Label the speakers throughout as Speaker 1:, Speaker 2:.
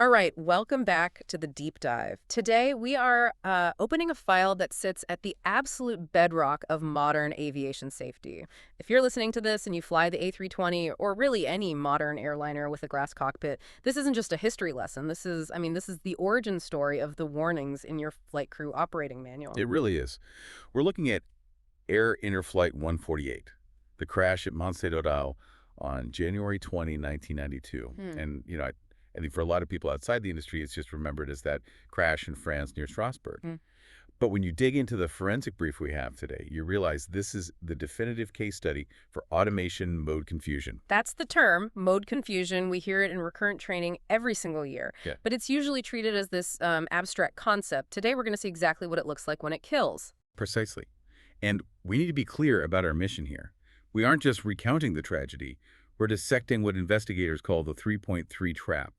Speaker 1: All right, welcome back to the deep dive. Today, we are opening a file that sits at the absolute bedrock of modern aviation safety. If you're listening to this and you fly the A320 or really any modern airliner with a glass cockpit, this isn't just a history lesson. This is the origin story of the warnings in your flight crew operating manual.
Speaker 2: It really is. We're looking at Air Interflight 148, the crash at Mont Saint-Odile on January 20, 1992.
Speaker 1: Hmm.
Speaker 2: And, I think for a lot of people outside the industry, it's just remembered as that crash in France near Strasbourg.
Speaker 1: Hmm.
Speaker 2: But when you dig into the forensic brief we have today, you realize this is the definitive case study for automation mode confusion.
Speaker 1: That's the term, mode confusion. We hear it in recurrent training every single year.
Speaker 2: Yeah.
Speaker 1: But it's usually treated as this abstract concept. Today, we're going to see exactly what it looks like when it kills.
Speaker 2: Precisely. And we need to be clear about our mission here. We aren't just recounting the tragedy. We're dissecting what investigators call the 3.3 trap.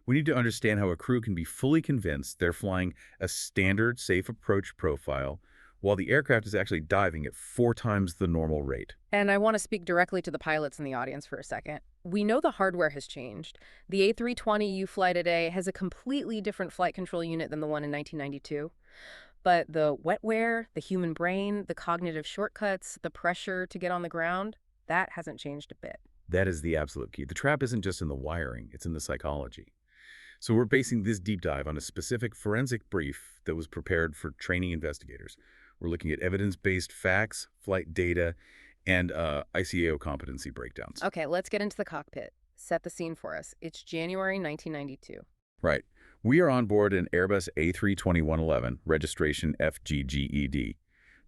Speaker 2: We need to understand how a crew can be fully convinced they're flying a standard safe approach profile while the aircraft is actually diving at 4 times the normal rate.
Speaker 1: And I want to speak directly to the pilots in the audience for a second. We know the hardware has changed. The A320 you fly today has a completely different flight control unit than the one in 1992. But the wetware, the human brain, the cognitive shortcuts, the pressure to get on the ground, that hasn't changed a bit.
Speaker 2: That is the absolute key. The trap isn't just in the wiring, it's in the psychology. So we're basing this deep dive on a specific forensic brief that was prepared for training investigators. We're looking at evidence-based facts, flight data, and ICAO competency breakdowns.
Speaker 1: Okay, let's get into the cockpit. Set the scene for us. It's January 1992.
Speaker 2: Right. We are on board an Airbus A320-111, registration FGGED.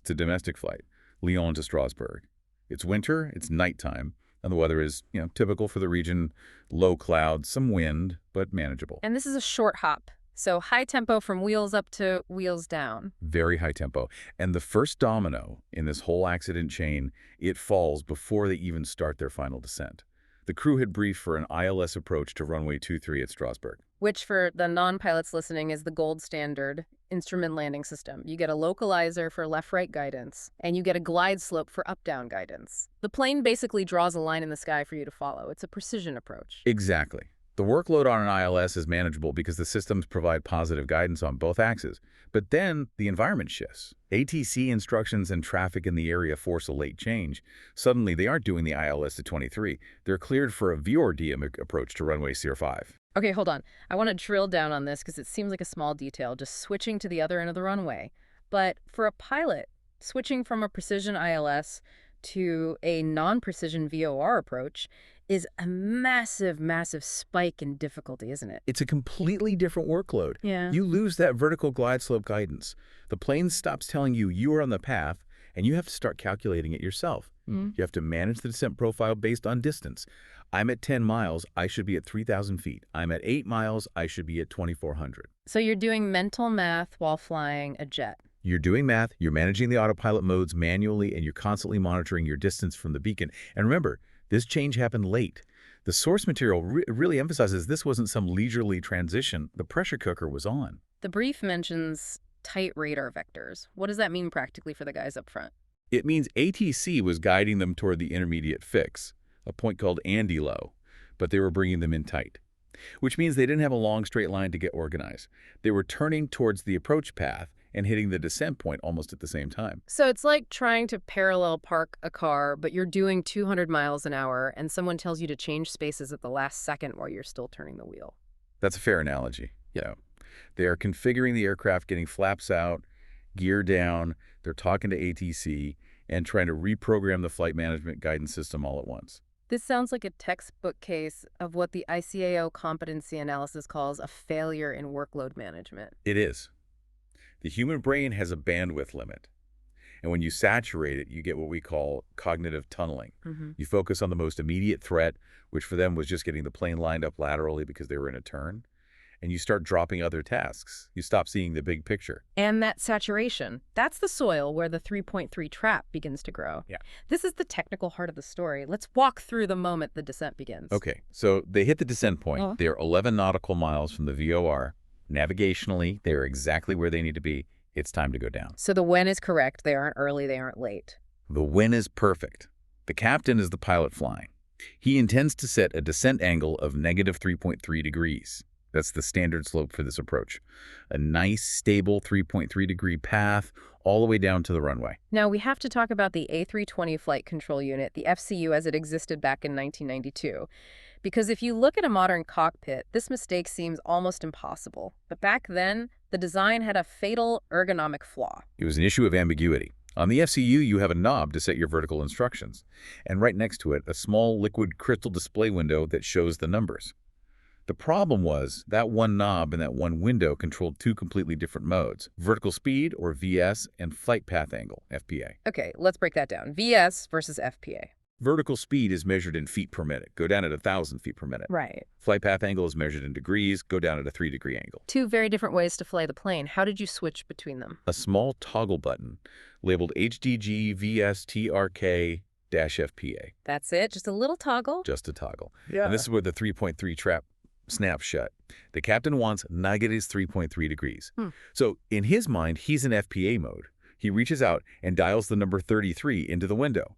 Speaker 2: It's a domestic flight, Lyon to Strasbourg. It's winter, it's nighttime, and the weather is, typical for the region. Low clouds, some wind, but manageable.
Speaker 1: And this is a short hop, so high tempo from wheels up to wheels down.
Speaker 2: Very high tempo. And the first domino in this whole accident chain, it falls before they even start their final descent. The crew had briefed for an ILS approach to runway 23 at Strasbourg.
Speaker 1: Which, for the non-pilots listening, is the gold standard instrument landing system. You get a localizer for left-right guidance, and you get a glide slope for up-down guidance. The plane basically draws a line in the sky for you to follow. It's a precision approach.
Speaker 2: Exactly. The workload on an ILS is manageable because the systems provide positive guidance on both axes. But then the environment shifts. ATC instructions and traffic in the area force a late change. Suddenly, they aren't doing the ILS to 23. They're cleared for a VORD approach to runway CR5.
Speaker 1: Okay, hold on. I want to drill down on this because it seems like a small detail, just switching to the other end of the runway. But for a pilot, switching from a precision ILS to a non-precision VOR approach is a massive, massive spike in difficulty, isn't it?
Speaker 2: It's a completely different workload.
Speaker 1: Yeah.
Speaker 2: You lose that vertical glide slope guidance. The plane stops telling you you are on the path, and you have to start calculating it yourself. You have to manage the descent profile based on distance. I'm at 10 miles, I should be at 3,000 feet. I'm at 8 miles, I should be at 2,400.
Speaker 1: So you're doing mental math while flying a jet.
Speaker 2: You're doing math, you're managing the autopilot modes manually, and you're constantly monitoring your distance from the beacon. And remember, this change happened late. The source material really emphasizes this wasn't some leisurely transition. The pressure cooker was on.
Speaker 1: The brief mentions tight radar vectors. What does that mean practically for the guys up front?
Speaker 2: It means ATC was guiding them toward the intermediate fix, a point called Andy Low, but they were bringing them in tight, which means they didn't have a long straight line to get organized. They were turning towards the approach path and hitting the descent point almost at the same time.
Speaker 1: So it's like trying to parallel park a car, but you're doing 200 miles an hour, and someone tells you to change spaces at the last second while you're still turning the wheel.
Speaker 2: That's a fair analogy. Yeah. They are configuring the aircraft, getting flaps out, gear down, they're talking to ATC, and trying to reprogram the flight management guidance system all at once.
Speaker 1: This sounds like a textbook case of what the ICAO competency analysis calls a failure in workload management.
Speaker 2: It is. The human brain has a bandwidth limit. And when you saturate it, you get what we call cognitive tunneling. You focus on the most immediate threat, which for them was just getting the plane lined up laterally because they were in a turn. And you start dropping other tasks. You stop seeing the big picture.
Speaker 1: And that saturation, that's the soil where the 3.3 trap begins to grow.
Speaker 2: Yeah.
Speaker 1: This is the technical heart of the story. Let's walk through the moment the descent begins.
Speaker 2: Okay, so they hit the descent point.
Speaker 1: Oh.
Speaker 2: They're 11 nautical miles from the VOR. Navigationally, they're exactly where they need to be. It's time to go down.
Speaker 1: So the when is correct. They aren't early, they aren't late.
Speaker 2: The when is perfect. The captain is the pilot flying. He intends to set a descent angle of -3.3 degrees. That's the standard slope for this approach. A nice, stable 3.3-degree path all the way down to the runway.
Speaker 1: Now, we have to talk about the A320 Flight Control Unit, the FCU as it existed back in 1992. Because if you look at a modern cockpit, this mistake seems almost impossible. But back then, the design had a fatal ergonomic flaw.
Speaker 2: It was an issue of ambiguity. On the FCU, you have a knob to set your vertical instructions, and right next to it, a small liquid crystal display window that shows the numbers. The problem was that one knob and that one window controlled two completely different modes, vertical speed, or VS, and flight path angle, FPA.
Speaker 1: Okay, let's break that down. VS versus FPA.
Speaker 2: Vertical speed is measured in feet per minute, go down at 1,000 feet per minute.
Speaker 1: Right.
Speaker 2: Flight path angle is measured in degrees, go down at a 3-degree angle.
Speaker 1: Two very different ways to fly the plane. How did you switch between them?
Speaker 2: A small toggle button labeled HDG VSTRK-FPA.
Speaker 1: That's it? Just a little toggle?
Speaker 2: Just a toggle.
Speaker 1: Yeah.
Speaker 2: And this is where the 3.3 trap snaps shut. The captain wants negative 3.3 degrees. So in his mind, he's in FPA mode. He reaches out and dials the number 33 into the window.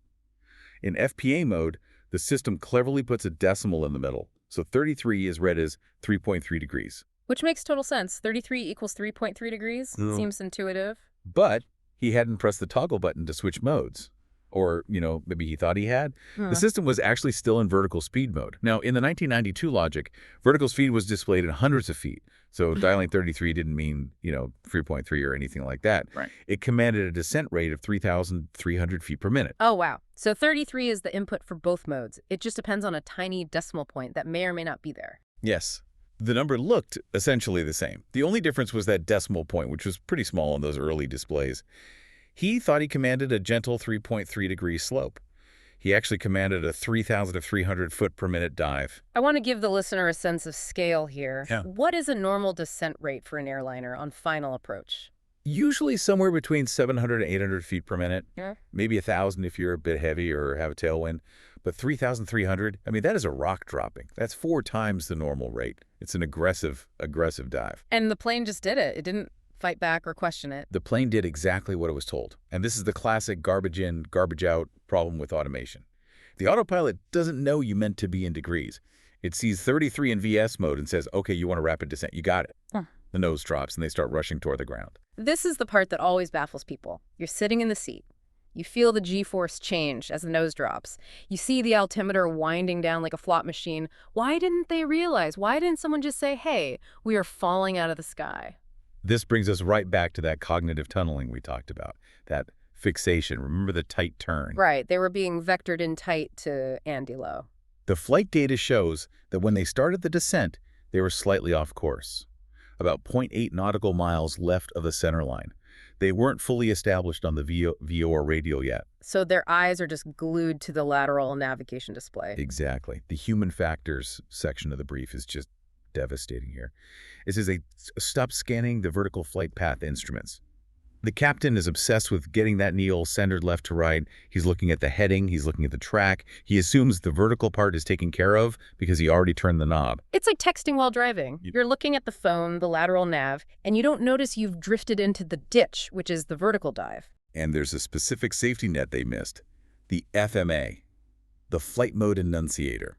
Speaker 2: In FPA mode, the system cleverly puts a decimal in the middle, so 33 is read as 3.3 degrees.
Speaker 1: Which makes total sense. 33 equals 3.3 degrees. Seems intuitive.
Speaker 2: But he hadn't pressed the toggle button to switch modes. Or, maybe he thought he had. The system was actually still in vertical speed mode. Now, in the 1992 logic, vertical speed was displayed in hundreds of feet. So dialing 33 didn't mean, 3.3 or anything like that.
Speaker 1: Right.
Speaker 2: It commanded a descent rate of 3,300 feet per minute.
Speaker 1: Oh, wow. So 33 is the input for both modes. It just depends on a tiny decimal point that may or may not be there.
Speaker 2: Yes. The number looked essentially the same. The only difference was that decimal point, which was pretty small on those early displays. He thought he commanded a gentle 3.3-degree slope. He actually commanded a 3,300 foot per minute dive.
Speaker 1: I want to give the listener a sense of scale here.
Speaker 2: Yeah.
Speaker 1: What is a normal descent rate for an airliner on final approach?
Speaker 2: Usually somewhere between 700 and 800 feet per minute.
Speaker 1: Yeah.
Speaker 2: Maybe 1,000 if you're a bit heavy or have a tailwind. But 3,300, that is a rock dropping. That's 4 times the normal rate. It's an aggressive dive.
Speaker 1: And the plane just did it. It didn't fight back or question it.
Speaker 2: The plane did exactly what it was told. And this is the classic garbage in, garbage out problem with automation. The autopilot doesn't know you meant to be in degrees. It sees 33 in VS mode and says, okay, you want a rapid descent. You got it. The nose drops and they start rushing toward the ground.
Speaker 1: This is the part that always baffles people. You're sitting in the seat. You feel the G-force change as the nose drops. You see the altimeter winding down like a slot machine. Why didn't they realize? Why didn't someone just say, hey, we are falling out of the sky?
Speaker 2: This brings us right back to that cognitive tunneling we talked about, that fixation. Remember the tight turn?
Speaker 1: Right. They were being vectored in tight to Andy Lowe.
Speaker 2: The flight data shows that when they started the descent, they were slightly off course, about 0.8 nautical miles left of the center line. They weren't fully established on the VOR radial yet.
Speaker 1: So their eyes are just glued to the lateral navigation display.
Speaker 2: Exactly. The human factors section of the brief is just devastating here. It says they stopped scanning the vertical flight path instruments. The captain is obsessed with getting that needle centered left to right. He's looking at the heading. He's looking at the track. He assumes the vertical part is taken care of because he already turned the knob.
Speaker 1: It's like texting while driving. You're looking at the phone, the lateral nav, and you don't notice you've drifted into the ditch, which is the vertical dive.
Speaker 2: And there's a specific safety net they missed. The FMA, the Flight Mode Enunciator.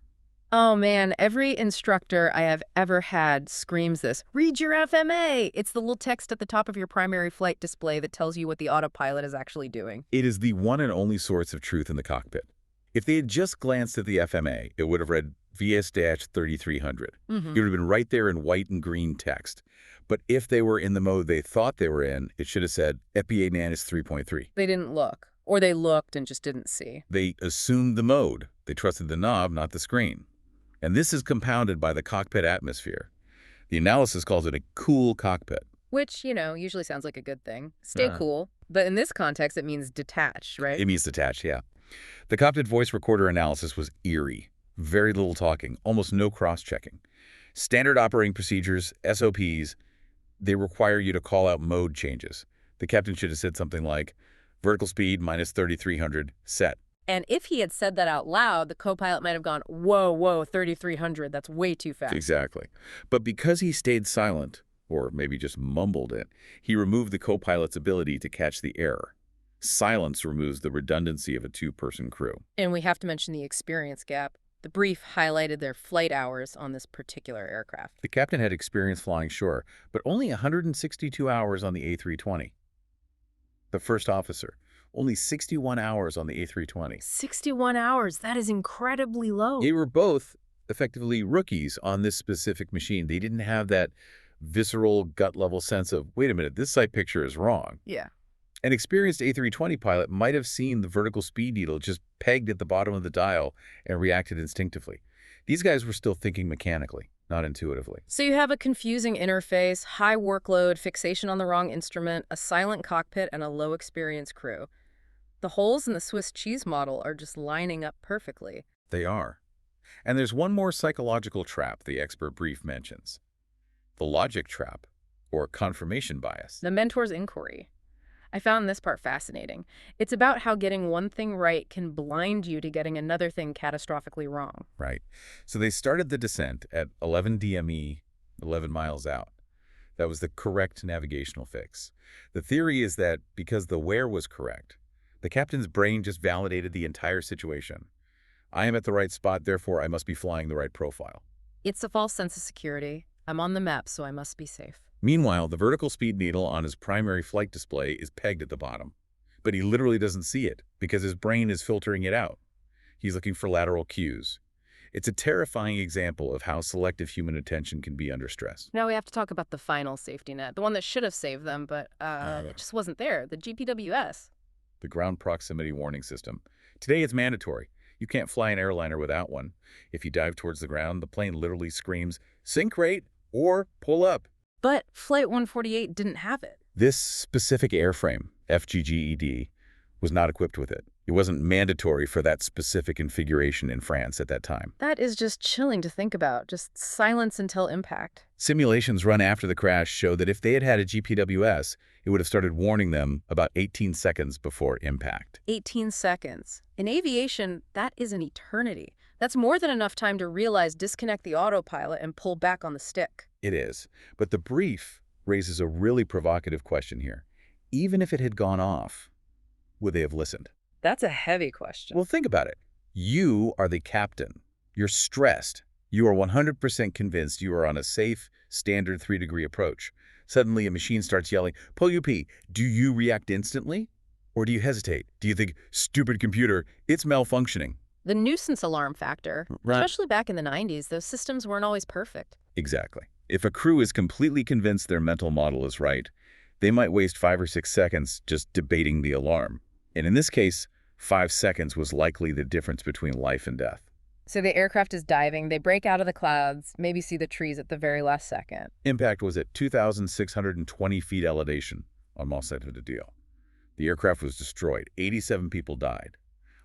Speaker 1: Oh man, every instructor I have ever had screams this. Read your FMA! It's the little text at the top of your primary flight display that tells you what the autopilot is actually doing.
Speaker 2: It is the one and only source of truth in the cockpit. If they had just glanced at the FMA, it would have read VS-3300. It would have been right there in white and green text. But if they were in the mode they thought they were in, it should have said FPA NAN is 3.3.
Speaker 1: They didn't look. Or they looked and just didn't see.
Speaker 2: They assumed the mode. They trusted the knob, not the screen. And this is compounded by the cockpit atmosphere. The analysis calls it a cool cockpit.
Speaker 1: Which, usually sounds like a good thing. Stay cool. But in this context, it means detached, right?
Speaker 2: It means detached, yeah. The cockpit voice recorder analysis was eerie. Very little talking, almost no cross-checking. Standard operating procedures, SOPs, they require you to call out mode changes. The captain should have said something like, vertical speed minus 3,300, set.
Speaker 1: And if he had said that out loud, the co-pilot might have gone, whoa, 3,300, that's way too fast.
Speaker 2: Exactly. But because he stayed silent, or maybe just mumbled it, he removed the co-pilot's ability to catch the error. Silence removes the redundancy of a two-person crew.
Speaker 1: And we have to mention the experience gap. The The brief highlighted their flight hours on this particular aircraft.
Speaker 2: The captain had experience flying, sure, but only 162 hours on the A320. The first officer, only 61 hours on the A320.
Speaker 1: 61 hours, that is incredibly low.
Speaker 2: They were both effectively rookies on this specific machine. They didn't have that visceral, gut-level sense of, wait a minute, this sight picture is wrong.
Speaker 1: Yeah.
Speaker 2: An experienced A320 pilot might have seen the vertical speed needle just pegged at the bottom of the dial and reacted instinctively. These guys were still thinking mechanically, not intuitively.
Speaker 1: So you have a confusing interface, high workload, fixation on the wrong instrument, a silent cockpit, and a low-experience crew. The holes in the Swiss cheese model are just lining up perfectly.
Speaker 2: They are. And there's one more psychological trap the expert brief mentions. The logic trap, or confirmation bias.
Speaker 1: The mentor's inquiry. I found this part fascinating. It's about how getting one thing right can blind you to getting another thing catastrophically wrong.
Speaker 2: Right. So they started the descent at 11 DME, 11 miles out. That was the correct navigational fix. The theory is that because the where was correct, the captain's brain just validated the entire situation. I am at the right spot, therefore I must be flying the right profile.
Speaker 1: It's a false sense of security. I'm on the map, so I must be safe.
Speaker 2: Meanwhile, the vertical speed needle on his primary flight display is pegged at the bottom. But he literally doesn't see it because his brain is filtering it out. He's looking for lateral cues. It's a terrifying example of how selective human attention can be under stress.
Speaker 1: Now we have to talk about the final safety net, the one that should have saved them, but it just wasn't there, the GPWS.
Speaker 2: The ground proximity warning system. Today it's mandatory. You can't fly an airliner without one. If you dive towards the ground, the plane literally screams, sink rate or pull up.
Speaker 1: But Flight 148 didn't have it.
Speaker 2: This specific airframe, FGGED, was not equipped with it. It wasn't mandatory for that specific configuration in France at that time.
Speaker 1: That is just chilling to think about. Just silence until impact.
Speaker 2: Simulations run after the crash show that if they had had a GPWS, it would have started warning them about 18 seconds before impact.
Speaker 1: 18 seconds. In aviation, that is an eternity. That's more than enough time to realize, disconnect the autopilot, and pull back on the stick.
Speaker 2: It is. But the brief raises a really provocative question here. Even if it had gone off, would they have listened?
Speaker 1: That's a heavy question.
Speaker 2: Well, think about it. You are the captain. You're stressed. You are 100% convinced you are on a safe, standard 3-degree approach. Suddenly, a machine starts yelling, pull UP. Do you react instantly? Or do you hesitate? Do you think, stupid computer, it's malfunctioning?
Speaker 1: The nuisance alarm factor,
Speaker 2: Right.
Speaker 1: especially back in the 90s, those systems weren't always perfect.
Speaker 2: Exactly. If a crew is completely convinced their mental model is right, they might waste 5 or 6 seconds just debating the alarm. And in this case, 5 seconds was likely the difference between life and death.
Speaker 1: So the aircraft is diving, they break out of the clouds, maybe see the trees at the very last second.
Speaker 2: Impact was at 2,620 feet elevation on Mont Saint-Odile. The aircraft was destroyed. 87 people died.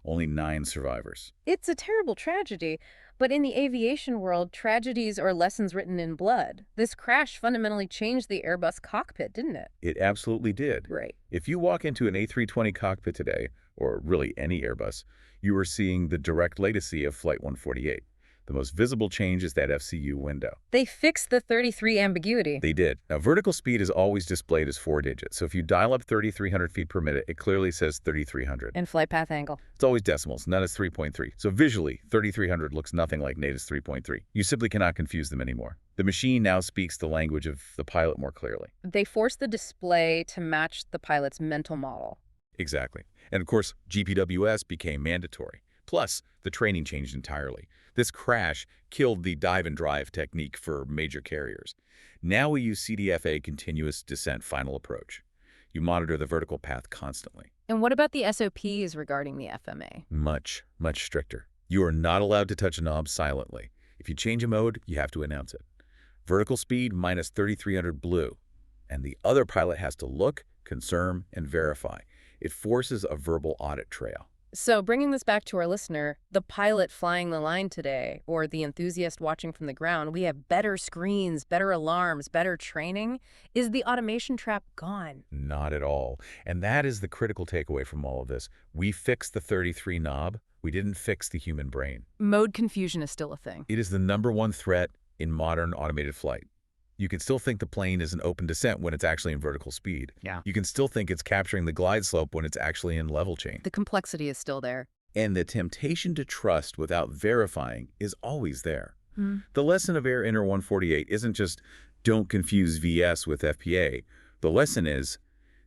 Speaker 2: Only 9 survivors.
Speaker 1: It's a terrible tragedy, but in the aviation world, tragedies are lessons written in blood. This crash fundamentally changed the Airbus cockpit, didn't it?
Speaker 2: It absolutely did.
Speaker 1: Right.
Speaker 2: If you walk into an A320 cockpit today, or really any Airbus, you are seeing the direct legacy of Flight 148. The most visible change is that FCU window.
Speaker 1: They fixed the 33 ambiguity.
Speaker 2: They did. Now, vertical speed is always displayed as 4 digits. So if you dial up 3,300 feet per minute, it clearly says 3,300.
Speaker 1: And flight path angle.
Speaker 2: It's always decimals, none is 3.3. So visually, 3,300 looks nothing like NATIV's 3.3. You simply cannot confuse them anymore. The machine now speaks the language of the pilot more clearly.
Speaker 1: They forced the display to match the pilot's mental model.
Speaker 2: Exactly. And of course, GPWS became mandatory. Plus, the training changed entirely. This crash killed the dive and drive technique for major carriers. Now we use CDFA continuous descent final approach. You monitor the vertical path constantly.
Speaker 1: And what about the SOPs regarding the FMA?
Speaker 2: Much, much stricter. You are not allowed to touch a knob silently. If you change a mode, you have to announce it. Vertical speed minus 3,300 blue. And the other pilot has to look, confirm, and verify. It forces a verbal audit trail.
Speaker 1: So bringing this back to our listener, the pilot flying the line today, or the enthusiast watching from the ground, we have better screens, better alarms, better training. Is the automation trap gone?
Speaker 2: Not at all. And that is the critical takeaway from all of this. We fixed the 33 knob. We didn't fix the human brain.
Speaker 1: Mode confusion is still a thing.
Speaker 2: It is the #1 threat in modern automated flight. You can still think the plane is an open descent when it's actually in vertical speed.
Speaker 1: Yeah.
Speaker 2: You can still think it's capturing the glide slope when it's actually in level change.
Speaker 1: The complexity is still there.
Speaker 2: And the temptation to trust without verifying is always there.
Speaker 1: Hmm.
Speaker 2: The lesson of Air Inter 148 isn't just don't confuse VS with FPA. The lesson is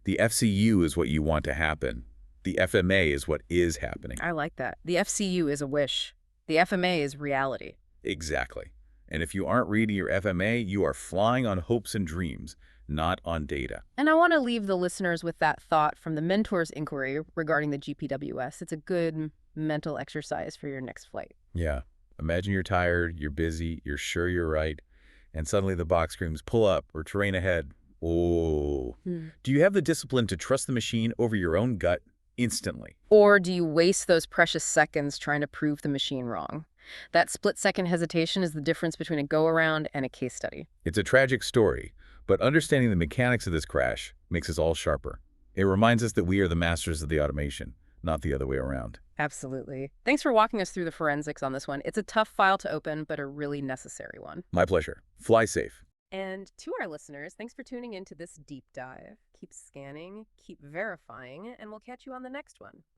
Speaker 2: the FCU is what you want to happen. The FMA is what is happening.
Speaker 1: I like that. The FCU is a wish. The FMA is reality.
Speaker 2: Exactly. And if you aren't reading your FMA, you are flying on hopes and dreams, not on data.
Speaker 1: And I want to leave the listeners with that thought from the mentor's inquiry regarding the GPWS. It's a good mental exercise for your next flight.
Speaker 2: Yeah. Imagine you're tired, you're busy, you're sure you're right, and suddenly the box screams, pull up, or terrain ahead. Oh. Do you have the discipline to trust the machine over your own gut instantly?
Speaker 1: Or do you waste those precious seconds trying to prove the machine wrong? That split-second hesitation is the difference between a go-around and a case study.
Speaker 2: It's a tragic story, but understanding the mechanics of this crash makes us all sharper. It reminds us that we are the masters of the automation, not the other way around.
Speaker 1: Absolutely. Thanks for walking us through the forensics on this one. It's a tough file to open, but a really necessary one.
Speaker 2: My pleasure. Fly safe.
Speaker 1: And to our listeners, thanks for tuning in to this deep dive. Keep scanning, keep verifying, and we'll catch you on the next one.